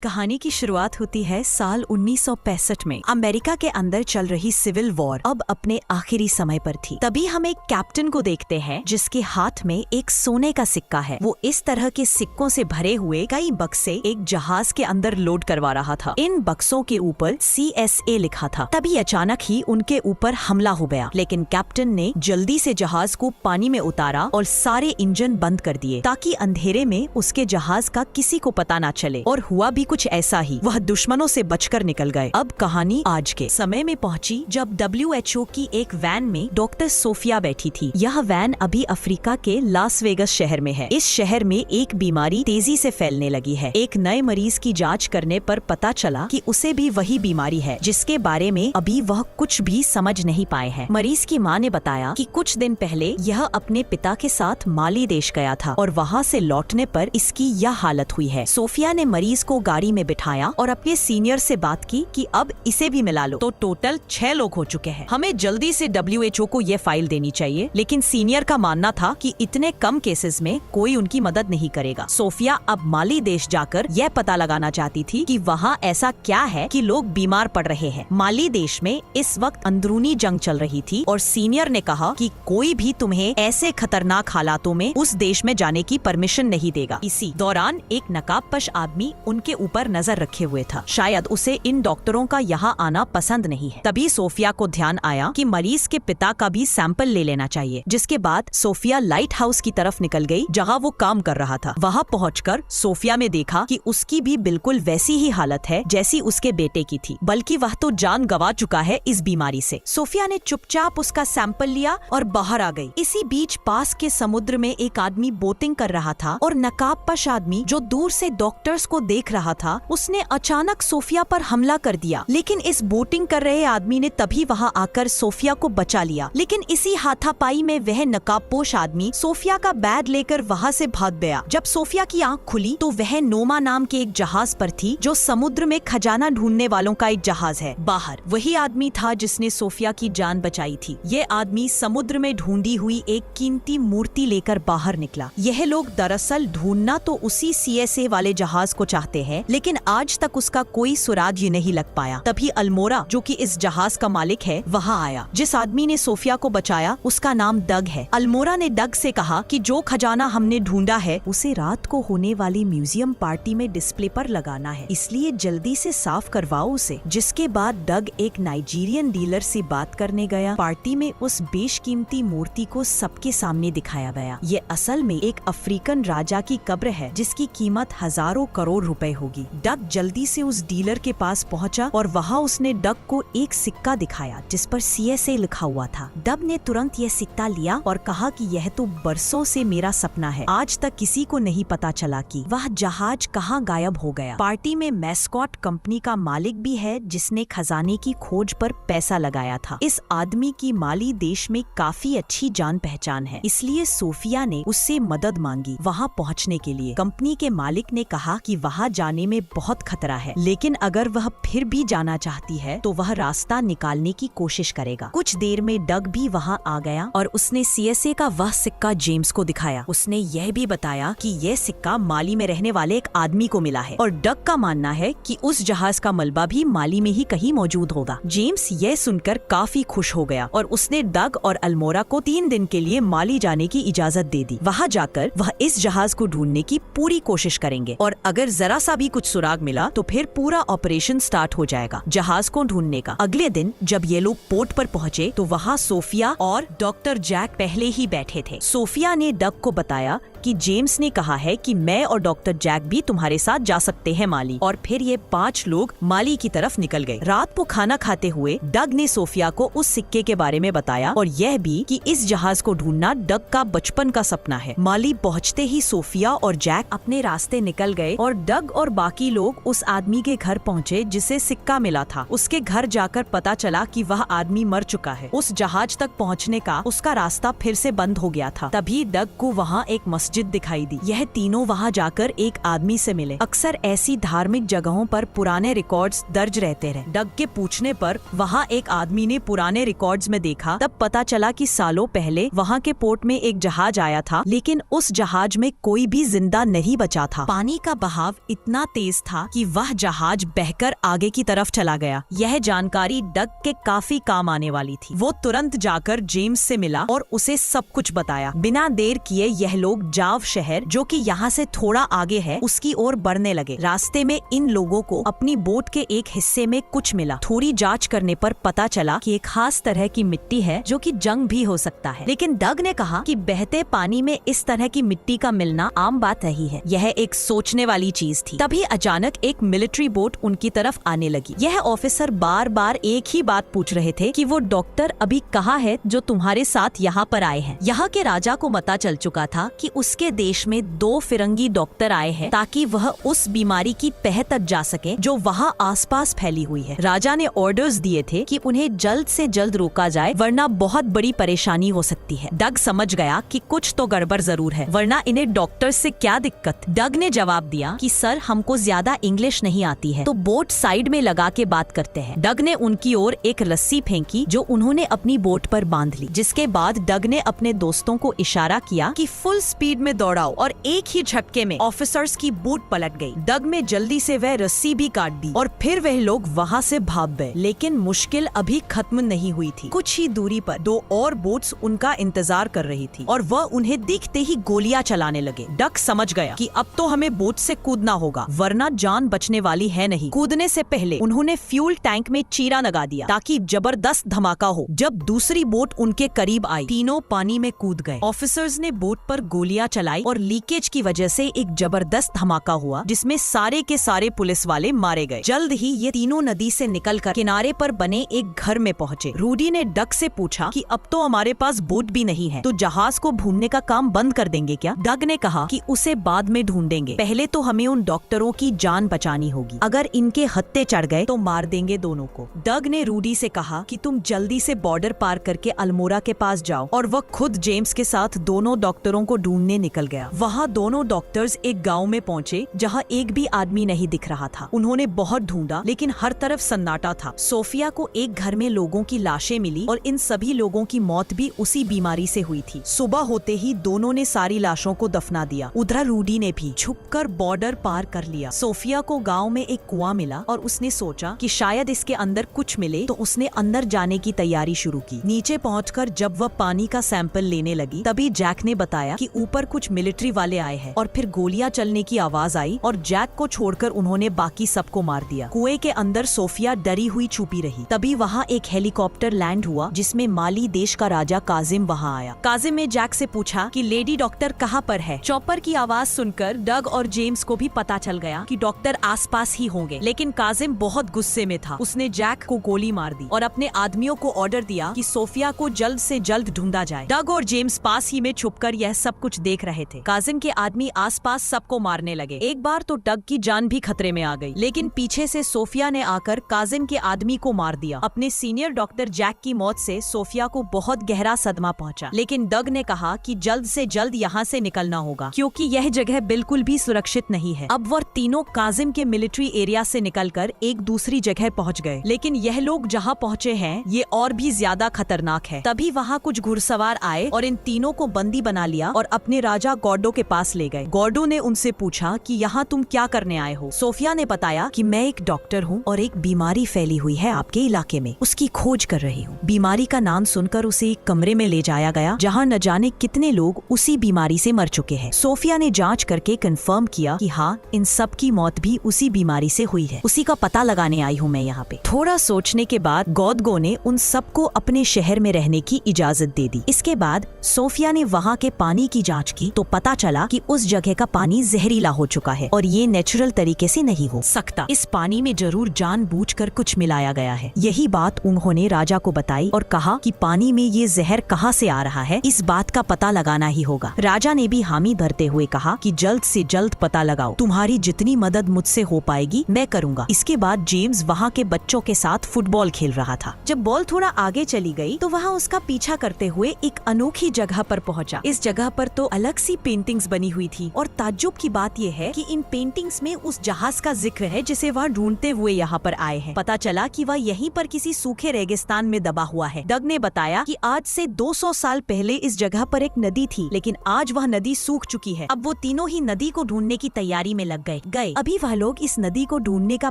कहानी की शुरुआत होती है साल 1965 में। अमेरिका के अंदर चल रही सिविल वॉर अब अपने आखिरी समय पर थी। तभी हम एक कैप्टन को देखते हैं जिसके हाथ में एक सोने का सिक्का है। वो इस तरह के सिक्कों से भरे हुए कई बक्से एक जहाज के अंदर लोड करवा रहा था। इन बक्सों के ऊपर CSA लिखा था। तभी अचानक ही उनके ऊपर हमला हो गया, लेकिन कैप्टन ने जल्दी से जहाज को पानी में उतारा और सारे इंजन बंद कर दिए ताकि अंधेरे में उसके जहाज का किसी को पता ना चले। और हुआ भी कुछ ऐसा ही, वह दुश्मनों से बचकर निकल गए। अब कहानी आज के समय में पहुंची जब WHO की एक वैन में डॉक्टर सोफिया बैठी थी। यह वैन अभी अफ्रीका के लास वेगस शहर में है। इस शहर में एक बीमारी तेजी से फैलने लगी है। एक नए मरीज की जांच करने पर पता चला कि उसे भी वही बीमारी है जिसके बारे में अभी वह कुछ भी समझ नहीं पाए हैं। मरीज की मां ने बताया कि कुछ दिन पहले यह अपने पिता के साथ माली देश गया था और वहाँ से लौटने पर इसकी यह हालत हुई है। सोफिया ने मरीज को गाड़ी में बिठाया और अपने सीनियर से बात की कि अब इसे भी मिला लो। तो टोटल 6 लोग हो चुके हैं। हमें जल्दी से WHO को ये फाइल देनी चाहिए। लेकिन सीनियर का मानना था कि इतने कम केसेस में कोई उनकी मदद नहीं करेगा। सोफिया अब माली देश जाकर यह पता लगाना चाहती थी कि वहाँ ऐसा क्या है कि लोग बीमार पड़ रहे हैं। माली देश में इस वक्त अंदरूनी जंग चल रही थी और सीनियर ने कहा कि कोई भी तुम्हें ऐसे खतरनाक हालातों में उस देश में जाने की परमिशन नहीं देगा। इसी दौरान एक नकाबपोश आदमी उनके ऊपर नजर रखे हुए था। शायद उसे इन डॉक्टरों का यहाँ आना पसंद नहीं है। तभी सोफिया को ध्यान आया कि मरीज के पिता का भी सैंपल ले लेना चाहिए। जिसके बाद सोफिया लाइट हाउस की तरफ निकल गई जहाँ वो काम कर रहा था। वहाँ पहुंचकर सोफिया में देखा कि उसकी भी बिल्कुल वैसी ही हालत है जैसी उसके बेटे की थी, बल्कि वह तो जान गंवा चुका है इस बीमारी से। सोफिया ने चुपचाप उसका सैंपल लिया और बाहर आ गई। इसी बीच पास के समुद्र में एक आदमी बोटिंग कर रहा था और नकाबपोश आदमी जो दूर से डॉक्टर्स को देख रहा था, उसने अचानक सोफिया पर हमला कर दिया। लेकिन इस बोटिंग कर रहे आदमी ने तभी वहां आकर सोफिया को बचा लिया। लेकिन इसी हाथापाई में वह नकाबपोश आदमी सोफिया का बैग लेकर वहां से भाग गया। जब सोफिया की आंख खुली तो वह नोमा नाम के एक जहाज पर थी जो समुद्र में खजाना ढूंढने वालों का एक जहाज है। बाहर वही आदमी था जिसने सोफिया की जान बचाई थी। ये आदमी समुद्र में ढूंढी हुई एक कीमती मूर्ति लेकर बाहर निकला। यह लोग दरअसल ढूंढना तो उसी CSA वाले जहाज को चाहते हैं, लेकिन आज तक उसका कोई सुराग ही नहीं लग पाया। तभी अल्मोरा, जो कि इस जहाज का मालिक है, वहाँ आया। जिस आदमी ने सोफिया को बचाया उसका नाम डग है। अल्मोरा ने डग से कहा कि जो खजाना हमने ढूंढा है उसे रात को होने वाली म्यूजियम पार्टी में डिस्प्ले पर लगाना है, इसलिए जल्दी से साफ करवाओ उसे। जिसके बाद डग एक नाइजीरियन डीलर से बात करने गया। पार्टी में उस बेशकीमती मूर्ति को सबके सामने दिखाया गया। ये असल में एक अफ्रीकन राजा की कब्र है जिसकी कीमत हजारों करोड़ रुपए होगी। डग जल्दी से उस डीलर के पास पहुंचा और वहां उसने डग को एक सिक्का दिखाया जिस पर CSA लिखा हुआ था। डग ने तुरंत यह सिक्का लिया और कहा कि यह तो बरसों से मेरा सपना है। आज तक किसी को नहीं पता चला कि वह जहाज कहां गायब हो गया। पार्टी में मैस्कॉट कंपनी का मालिक भी है जिसने खजाने की खोज पर पैसा लगाया था। इस आदमी की माली देश में काफी अच्छी जान पहचान है, इसलिए सोफिया ने उससे मदद मांगी वहाँ पहुँचने के लिए। कंपनी के मालिक ने कहा कि वहाँ जाने में बहुत खतरा है, लेकिन अगर वह फिर भी जाना चाहती है तो वह रास्ता निकालने की कोशिश करेगा। कुछ देर में डग भी वहाँ आ गया और उसने CSA का वह सिक्का जेम्स को दिखाया। उसने यह भी बताया कि यह सिक्का माली में रहने वाले एक आदमी को मिला है और डग का मानना है कि उस जहाज का मलबा भी माली में ही कहीं मौजूद होगा। जेम्स यह सुनकर काफी खुश हो गया और उसने डग और अल्मोरा को 3 दिन के लिए माली जाने की इजाजत दे दी। वहाँ जाकर वह इस जहाज को ढूंढने की पूरी कोशिश करेंगे और अगर जरा सा भी कुछ सुराग मिला तो फिर पूरा ऑपरेशन स्टार्ट हो जाएगा जहाज को ढूंढने का। अगले दिन जब ये लोग पोर्ट पर पहुँचे तो वहाँ सोफिया और डॉक्टर जैक पहले ही बैठे थे। सोफिया ने डग को बताया कि जेम्स ने कहा है कि मैं और डॉक्टर जैक भी तुम्हारे साथ जा सकते हैं माली। और फिर ये 5 लोग माली की तरफ निकल गए। रात को खाना खाते हुए डग ने सोफिया को उस सिक्के के बारे में बताया और यह भी कि इस जहाज को ढूंढना डग का बचपन का सपना है। माली पहुँचते ही सोफिया और जैक अपने रास्ते निकल गए और डग और बाकी लोग उस आदमी के घर पहुँचे जिसे सिक्का मिला था। उसके घर जाकर पता चला कि वह आदमी मर चुका है। उस जहाज तक पहुँचने का उसका रास्ता फिर से बंद हो गया था। तभी डग को वहाँ एक मस्जिद दिखाई दी। यह तीनों वहाँ जाकर एक आदमी से मिले। अक्सर ऐसी धार्मिक जगहों पर पुराने रिकॉर्ड्स दर्ज रहते रहे। डग के पूछने पर वहाँ एक आदमी ने पुराने रिकॉर्ड्स में देखा, तब पता चला कि सालों पहले वहाँ के पोर्ट में एक जहाज आया था, लेकिन उस जहाज में कोई भी जिंदा नहीं बचा था। पानी का बहाव इतना तेज था कि वह जहाज बहकर आगे की तरफ चला गया। यह जानकारी डग के काफी काम आने वाली थी। वो तुरंत जाकर जेम्स से मिला और उसे सब कुछ बताया। बिना देर किए यह लोग जाव शहर, जो कि यहाँ से थोड़ा आगे है, उसकी ओर बढ़ने लगे। रास्ते में इन लोगों को अपनी बोट के एक हिस्से में कुछ मिला। थोड़ी जांच करने पर पता चला कि एक खास तरह की मिट्टी है जो कि जंग भी हो सकता है, लेकिन डग ने कहा कि बहते पानी में इस तरह की मिट्टी का मिलना आम बात नहीं है। यह एक सोचने वाली चीज थी। तभी अचानक एक मिलिट्री बोट उनकी तरफ आने लगी। यह ऑफिसर बार बार एक ही बात पूछ रहे थे कि वो डॉक्टर अभी कहाँ है जो तुम्हारे साथ यहाँ पर आए हैं। यहाँ के राजा को पता चल चुका था कि उसके देश में 2 फिरंगी डॉक्टर आए हैं ताकि वह उस बीमारी की तह तक जा सके जो वहाँ आसपास फैली हुई है। राजा ने ऑर्डर्स दिए थे कि उन्हें जल्द से जल्द रोका जाए, वरना बहुत बड़ी परेशानी हो सकती है। डग समझ गया कि कुछ तो गड़बड़ जरूर है, वरना इन्हें डॉक्टर से क्या दिक्कत। डग ने जवाब दिया कि सर, हमको ज्यादा इंग्लिश नहीं आती है, तो बोट साइड में लगा के बात करते हैं। डग ने उनकी ओर एक रस्सी फेंकी जो उन्होंने अपनी बोट पर बांध ली, जिसके बाद डग ने अपने दोस्तों को इशारा किया कि फुल स्पीड में दौड़ाओ, और एक ही झटके में ऑफिसर्स की बोट पलट गई। डग में जल्दी से वह रस्सी भी काट दी और फिर वह लोग वहाँ से भाग गए। लेकिन मुश्किल अभी खत्म नहीं हुई थी। कुछ ही दूरी पर 2 और बोट्स उनका इंतजार कर रही थी और वह उन्हें देखते ही गोलियां चलाने लगे। डग समझ गया कि अब तो हमें बोट से कूदना होगा, वरना जान बचने वाली है नहीं। कूदने से पहले उन्होंने फ्यूल टैंक में चीरा लगा दिया ताकि जबरदस्त धमाका हो। जब दूसरी बोट उनके करीब आई, तीनों पानी में कूद गए। ऑफिसर्स ने बोट पर गोलियां चलाई और लीकेज की वजह से एक जबरदस्त धमाका हुआ, जिसमें सारे के सारे पुलिस वाले मारे गए। जल्द ही ये तीनों नदी से निकलकर किनारे पर बने एक घर में पहुंचे। रूडी ने डग से पूछा कि अब तो हमारे पास बोट भी नहीं है, तो जहाज को ढूंढने का काम बंद कर देंगे क्या? डग ने कहा कि उसे बाद में ढूंढेंगे, पहले तो हमें उन डॉक्टरों की जान बचानी होगी। अगर इनके हत्थे चढ़ गए तो मार देंगे दोनों को। डग ने रूडी से कहा कि तुम जल्दी से बॉर्डर पार करके अल्मोड़ा के पास जाओ, और वह खुद जेम्स के साथ दोनों डॉक्टरों को ढूंढने निकल गया। वहाँ दोनों डॉक्टर्स एक गाँव में पहुँचे जहाँ एक भी आदमी नहीं दिख रहा था। उन्होंने बहुत ढूंढा, लेकिन हर तरफ सन्नाटा था। सोफिया को एक घर में लोगों की लाशें मिली और इन सभी लोगों की मौत भी उसी बीमारी से हुई थी। सुबह होते ही दोनों ने सारी लाशों को दफना दिया। उधर रूडी ने भी छुपकर बॉर्डर पार कर लिया। सोफिया को गांव में एक कुआं मिला और उसने सोचा कि शायद इसके अंदर कुछ मिले, तो उसने अंदर जाने की तैयारी शुरू की। नीचे पहुंचकर जब वह पानी का सैंपल लेने लगी, तभी जैक ने बताया कि ऊपर कुछ मिलिट्री वाले आए हैं, और फिर गोलियां चलने की आवाज आई और जैक को छोड़कर उन्होंने बाकी सबको मार दिया। कुएं के अंदर सोफिया डरी हुई छुपी रही। तभी वहाँ एक हेलीकॉप्टर लैंड हुआ जिसमें माली देश का राजा काजिम वहाँ आया। काजिम ने जैक से पूछा कि लेडी डॉक्टर कहाँ पर है। चॉपर की आवाज सुनकर डग और जेम्स को भी पता चल गया कि डॉक्टर आसपास ही होंगे, लेकिन काजिम बहुत गुस्से में था। उसने जैक को गोली मार दी और अपने आदमियों को ऑर्डर दिया कि सोफिया को जल्द से जल्द ढूंढा जाए। डग और जेम्स पास ही में छुपकर यह सब कुछ देख रहे थे। काजिम के आदमी आसपास सबको मारने लगे। एक बार तो डग की जान भी खतरे में आ गई, लेकिन पीछे से सोफिया ने आकर काजिम के आदमी को मार दिया। अपने सीनियर डॉक्टर जैक की मौत से सोफिया को बहुत गहरा सदमा पहुंचा, लेकिन डग ने कहा कि जल्द से जल्द यहाँ से निकलना होगा, क्योंकि यह जगह बिल्कुल भी सुरक्षित नहीं है। अब वह तीनों काजिम के मिलिट्री एरिया से निकलकर एक दूसरी जगह पहुंच गए, लेकिन यह लोग जहाँ पहुँचे हैं ये और भी ज्यादा खतरनाक है। तभी वहाँ कुछ घुड़सवार आए और इन तीनों को बंदी बना लिया और अपने राजा गॉर्डो के पास ले गए। गॉर्डो ने उनसे पूछा कि यहाँ तुम क्या करने आए हो। सोफिया ने बताया कि मैं एक डॉक्टर हूँ और एक बीमारी फैली हुई है आपके इलाके में, उसकी खोज कर रही हूँ। बीमारी का नाम सुनकर उसे एक कमरे में ले जाया गया जहाँ न जाने कितने लोग उसी बीमारी से मर चुके हैं। सोफिया ने जांच करके कंफर्म किया कि हाँ, इन सब की मौत भी उसी बीमारी से हुई है। उसी का पता लगाने आई हूँ मैं यहाँ पे। थोड़ा सोचने के बाद गॉडगो ने उन सबको अपने शहर में रहने की इजाजत दे दी। इसके बाद सोफिया ने वहाँ के पानी की जाँच की तो पता चला कि उस जगह का पानी जहरीला हो चुका है और ये नेचुरल तरीके से नहीं हो सकता। इस पानी में जरूर जानबूझकर कुछ मिलाया गया है। यही बात उन्होंने राजा को बताई और कहा कि पानी में ये जहर कहाँ से आ रहा है, इस बात का पता लगाना ही होगा। राजा ने भी हामी भरते हुए कहा कि जल्द से जल्द पता लगाओ, तुम्हारी जितनी मदद मुझसे हो पाएगी मैं करूँगा। इसके बाद जेम्स वहाँ के बच्चों के साथ फुटबॉल खेल रहा था। जब बॉल थोड़ा आगे चली गई तो वहाँ उसका पीछा करते हुए एक अनोखी जगह पर पहुँचा। इस जगह पर तो अलग सी पेंटिंग्स बनी हुई थी और ताज्जुब की बात यह है कि इन पेंटिंग्स में उस जहाज का जिक्र है जिसे वह ढूंढते हुए यहाँ पर आए हैं। पता चला कि वह यहीं पर किसी सूखे रेगिस्तान में दबा हुआ है। डग ने बताया कि आज से 200 साल पहले इस जगह पर एक नदी थी, लेकिन आज वह नदी सूख चुकी है। अब वो तीनों ही नदी को ढूंढने की तैयारी में लग गए। अभी वह लोग इस नदी को ढूंढने का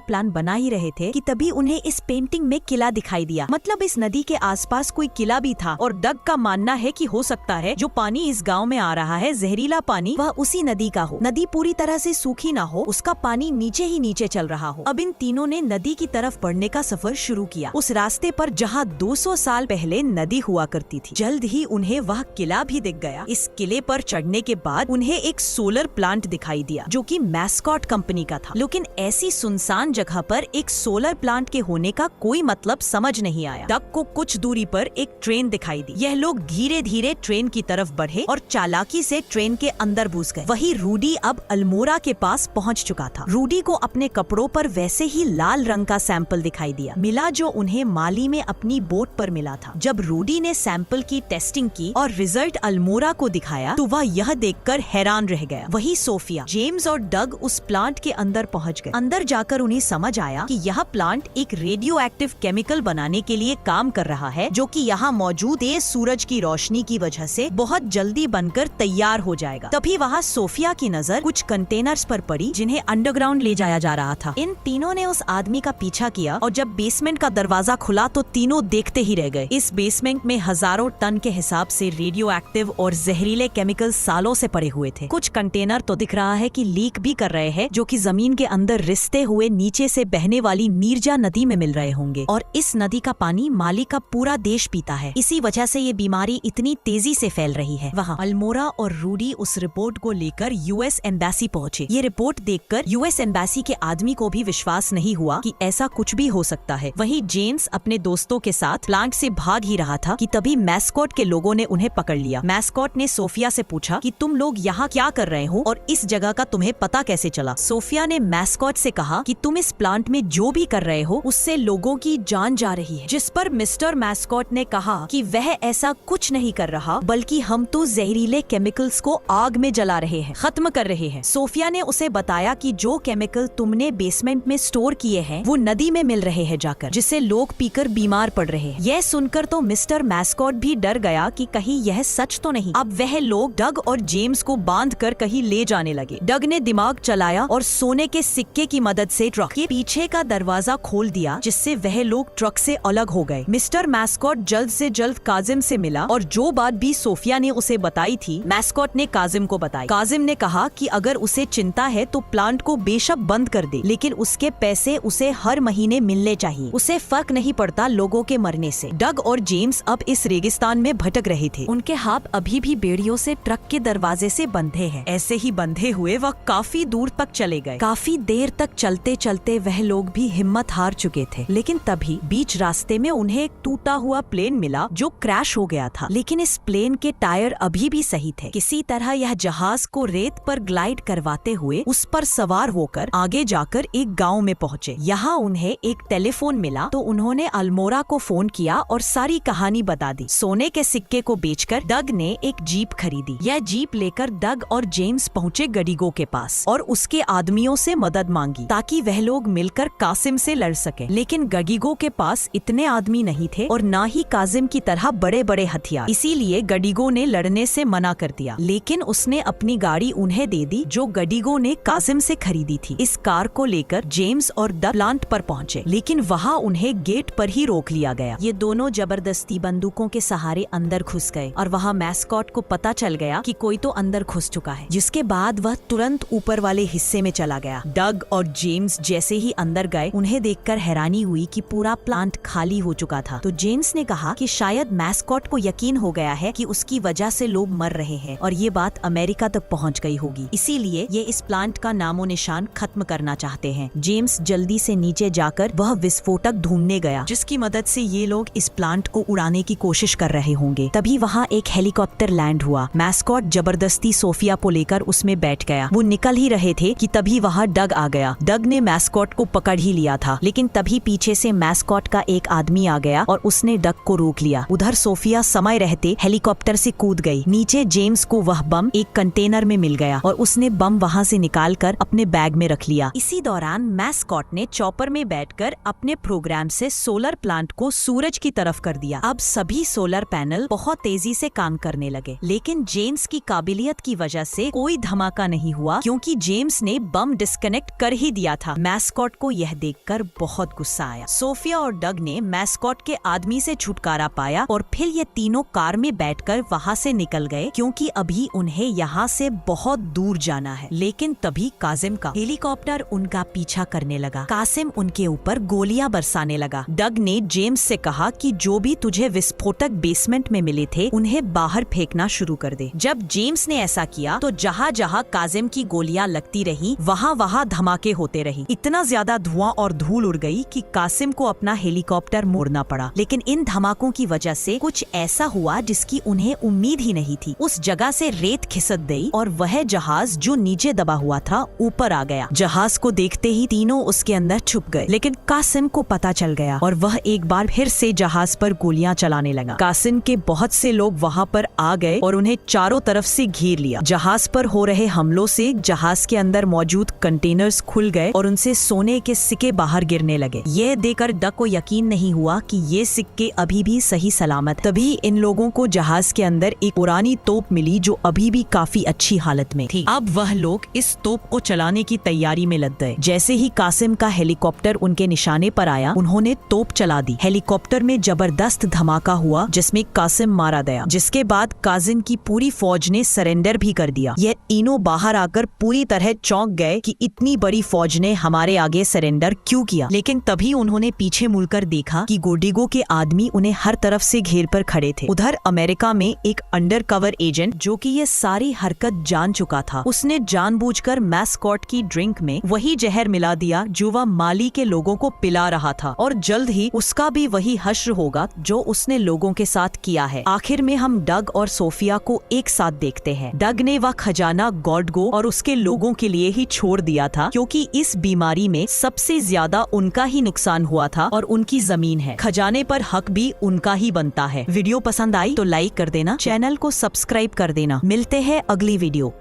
प्लान बना ही रहे थे कि तभी उन्हें इस पेंटिंग में किला दिखाई दिया। मतलब इस नदी के आसपास कोई किला भी था और डग का मानना है कि हो सकता है जो पानी इस गांव में आ रहा है, जहरीला पानी, वह उसी नदी का हो। नदी पूरी तरह से सूखी ना हो, उसका पानी नीचे ही नीचे चल रहा हो। अब इन तीनों ने नदी की तरफ बढ़ने का सफर शुरू किया, उस रास्ते पर जहाँ 200 साल पहले नदी हुआ करती थी। जल्द ही उन्हें वह किला भी दिख गया। इस किले पर चढ़ने के बाद उन्हें एक सोलर प्लांट दिखाई दिया जो कि मैस्कॉट कंपनी का था। लेकिन ऐसी सुनसान जगह पर एक सोलर प्लांट के होने का कोई मतलब समझ नहीं आया। डग को कुछ दूरी पर एक ट्रेन दिखाई दी। यह लोग धीरे धीरे ट्रेन की तरफ बढ़े और चालाकी से ट्रेन के अंदर घुस गए। वही रूडी अब अल्मोड़ा के पास पहुंच चुका था। रूडी को अपने कपड़ों पर वैसे ही लाल रंग का सैंपल दिखाई मिला जो उन्हें माली में अपनी बोट पर मिला था। जब रूडी ने सैंपल की टेस्टिंग की और रिजल्ट अल्मोड़ा को दिखाया तो वह यह देखकर हैरान रह गया। वही सोफिया, जेम्स और डग उस प्लांट के अंदर पहुंच गए। अंदर जाकर उन्हें समझ आया कि यह प्लांट एक रेडियो एक्टिव केमिकल बनाने के लिए काम कर रहा है जो कि यहाँ मौजूद तेज सूरज की रोशनी की वजह से बहुत जल्दी बनकर तैयार हो जाएगा। तभी वहाँ सोफिया की नजर कुछ कंटेनर्स पर पड़ी जिन्हें अंडरग्राउंड ले जाया जा रहा था। इन तीनों ने उस आदमी का पीछा किया और जब बेसमेंट का दरवाजा खुला तो तीनों देखते ही रह गए। इस बेसमेंट में हजारों टन के हिसाब से रेडियो एक्टिव और जहरीले केमिकल सालों से पड़े हुए थे। कुछ कंटेनर तो दिख रहा है कि लीक भी कर रहे हैं जो कि जमीन के अंदर रिसते हुए नीचे से बहने वाली नीरजा नदी में मिल रहे होंगे और इस नदी का पानी माली का पूरा देश पीता है। इसी वजह से ये बीमारी इतनी तेजी से फैल रही है। वहाँ अल्मोड़ा और रूडी उस रिपोर्ट को लेकर यूएस एम्बेसी पहुँचे। ये रिपोर्ट देखकर यूएस एम्बेसी के आदमी को भी विश्वास नहीं हुआ कि ऐसा कुछ भी हो सकता है। वहीं जेम्स अपने दोस्तों के साथ प्लांट से भाग ही रहा था कि तभी मैस्कॉट के लोगों ने उन्हें पकड़ लिया। मैस्कॉट ने सोफिया से पूछा कि तुम लोग यहाँ क्या कर रहे हो और इस जगह का तुम्हें पता कैसे चला। सोफिया ने मैस्कॉट से कहा कि तुम इस प्लांट में जो भी कर रहे हो उससे लोगों की जान जा रही है। जिस पर मिस्टर मैस्कॉट ने कहा कि वह ऐसा कुछ नहीं कर रहा बल्कि हम तो जहरीले केमिकल्स को आग में जला रहे हैं, खत्म कर रहे हैं। सोफिया ने उसे बताया कि जो केमिकल तुमने बेसमेंट में स्टोर किए हैं वो नदी में मिल रहे हैं जाकर, जिससे लोग पीकर बीमार पड़ रहे हैं। यह सुनकर तो मिस्टर मैस्कॉट भी डर गया कि कहीं यह सच तो नहीं। अब वह लोग डग और जेम्स को बांध कर कहीं ले जाने लगे। डग ने दिमाग चलाया और सोने के सिक्के की मदद से ट्रक के पीछे का दरवाजा खोल दिया जिससे वह लोग ट्रक से अलग हो गए। मिस्टर मैस्कॉट जल्द से जल्द काजिम से मिला और जो बात भी सोफिया ने उसे बताई थी मैस्कॉट ने काजिम को बताई। काजिम ने कहा कि अगर उसे चिंता है तो प्लांट को बेशक बंद कर दे, लेकिन उसके पैसे उसे हर महीने मिलने चाहिए। उसे फर्क नहीं पड़ता लोगों के मरने से। डग और जेम्स अब इस रेगिस्तान में भटक रहे थे। उनके हाथ अभी भी बेड़ियों से ट्रक के दरवाजे से बंधे हैं। ऐसे ही बंधे हुए वह काफी दूर तक चले गए। काफी देर तक चलते चलते वह लोग भी हिम्मत हार चुके थे। लेकिन तभी बीच रास्ते में उन्हें एक टूटा हुआ प्लेन मिला जो क्रैश हो गया था। लेकिन इस प्लेन के टायर अभी भी सही थे। किसी तरह यह जहाज को रेत पर ग्लाइड करवाते हुए उस पर सवार होकर आगे जाकर एक गांव में पहुंचे। यहाँ उन्हें एक टेलीफोन मिला तो उन्होंने अल्मोड़ा को फोन किया और सारी कहानी बता दी। सोने के सिक्के को बेचकर डग ने एक जीप खरीदी। यह जीप लेकर डग और जेम्स पहुँचे गडीगो के पास और उसके आदमियों से मदद मांगी ताकि वह लोग मिलकर कासिम से लड़ सके। लेकिन गडीगो के पास इतने आदमी नहीं थे और न ही कासिम की तरह बड़े बड़े हथियार, इसीलिए गडीगो ने लड़ने से मना कर दिया। लेकिन उसने अपनी गाड़ी उन्हें दे दी जो गडीगो ने कासिम से खरीदी थी। इस कार को लेकर जेम्स और द प्लांट पर पहुंचे, लेकिन वहां उन्हें गेट पर ही रोक लिया गया। ये दोनों जबरदस्ती बंदूकों के सहारे अंदर घुस गए और वहां मैस्कॉट को पता चल गया कि कोई तो अंदर घुस चुका है, जिसके बाद वह तुरंत ऊपर वाले हिस्से में चला गया। डग और जेम्स जैसे ही अंदर गए उन्हें देखकर हैरानी हुई कि पूरा प्लांट खाली हो चुका था। तो जेम्स ने कहा कि शायद मैस्कॉट को यकीन हो गया है कि उसकी वजह से लोग मर रहे हैं और ये बात अमेरिका तक पहुंच गई होगी, इसीलिए ये इस प्लांट का नामो निशान खत्म करना चाहते हैं। जेम्स जल्दी से नीचे जाकर वह विस्फोटक ढूंढने गया जिसकी मदद से ये लोग इस प्लांट को उड़ाने की कोशिश कर रहे होंगे। तभी वहाँ एक हेलीकॉप्टर लैंड हुआ। मैस्कॉट जबरदस्ती सोफिया को लेकर उसमें बैठ गया। वो निकल ही रहे थे कि तभी वहाँ डग आ गया। डग ने मैस्कॉट को पकड़ ही लिया था, लेकिन तभी पीछे से मैस्कॉट का एक आदमी आ गया और उसने डग को रोक लिया। उधर सोफिया समय रहते हेलीकॉप्टर से कूद गई। नीचे जेम्स जेम्स को वह बम एक कंटेनर में मिल गया और उसने बम वहाँ से निकालकर अपने बैग में रख लिया। इसी दौरान मैस्कॉट ने चॉपर में बैठकर अपने प्रोग्राम से सोलर प्लांट को सूरज की तरफ कर दिया। अब सभी सोलर पैनल बहुत तेजी से काम करने लगे, लेकिन जेम्स की काबिलियत की वजह से कोई धमाका नहीं हुआ क्योंकि जेम्स ने बम डिस्कनेक्ट कर ही दिया था। मैस्कॉट को यह देखकर बहुत गुस्सा आया। सोफिया और डग ने मैस्कॉट के आदमी से छुटकारा पाया और फिर ये तीनों कार में बैठकर वहाँ से निकल गए क्योंकि अभी उन्हें यहाँ से बहुत दूर जाना है। लेकिन तभी कासिम का हेलीकॉप्टर उनका पीछा करने लगा। कासिम उनके ऊपर गोलियां बरसाने लगा। डग ने जेम्स से कहा कि जो भी तुझे विस्फोटक बेसमेंट में मिले थे उन्हें बाहर फेंकना शुरू कर दे। जब जेम्स ने ऐसा किया तो जहाँ जहाँ कासिम की गोलियां लगती रही वहाँ वहाँ धमाके होते रही। इतना ज्यादा धुआं और धूल उड़ गई कि कासिम को अपना हेलीकॉप्टर मोड़ना पड़ा। लेकिन इन धमाकों की वजह से कुछ ऐसा हुआ जिसकी उन्हें उम्मीद ही नहीं थी। उस जगह से रेत खिसक गई और वह जहाज जो नीचे दबा हुआ था ऊपर आ गया। जहाज को देखते ही तीनों उसके अंदर छुप गए, लेकिन कासिम को पता चल गया और वह एक बार फिर से जहाज पर गोलियां चलाने लगा। कासिम के बहुत से लोग वहां पर आ गए और उन्हें चारों तरफ से घेर लिया। जहाज पर हो रहे हमलों से जहाज के अंदर मौजूद कंटेनर्स खुल गए और उनसे सोने के सिक्के बाहर गिरने लगे। यह देखकर डग को यकीन नहीं हुआ कि ये सिक्के अभी भी सही सलामत। तभी इन लोगों को जहाज के अंदर एक पुरानी तोप मिली जो अभी भी काफी अच्छी हालत में थी। अब वह लोग इस तोप को चलाने की तैयारी में लग गए। जैसे ही कासिम का हेलीकॉप्टर उनके निशाने पर आया उन्होंने तोप चला दी। हेलीकॉप्टर में जबरदस्त धमाका हुआ जिसमें कासिम मारा गया, जिसके बाद कासिम की पूरी फौज ने सरेंडर भी कर दिया। ये तीनों बाहर आकर पूरी तरह चौंक गए कि इतनी बड़ी फौज ने हमारे आगे सरेंडर क्यों किया। लेकिन तभी उन्होंने पीछे मुड़कर देखा कि गोडिगो के आदमी उन्हें हर तरफ से घेर पर खड़े थे। उधर अमेरिका में एक अंडरकवर एजेंट जो कि ये सारी हरकत जान चुका था, उसने जानबूझकर मैस्कॉट की ड्रिंक में वही जहर मिला दिया जो वह माली के लोगों को पिला रहा था और जल्द ही उसका भी वही हश्र होगा जो उसने लोगों के साथ किया है। आखिर में हम डग और सोफिया को एक साथ देखते हैं। डग ने वह खजाना गॉडगो और उसके लोगों के लिए ही छोड़ दिया था क्योंकि इस बीमारी में सबसे ज्यादा उनका ही नुकसान हुआ था और उनकी जमीन है। खजाने पर हक भी उनका ही बनता है। वीडियो पसंद आई तो लाइक कर देना, चैनल को सब्सक्राइब कर देना। मिलते हैं अगली वीडियो।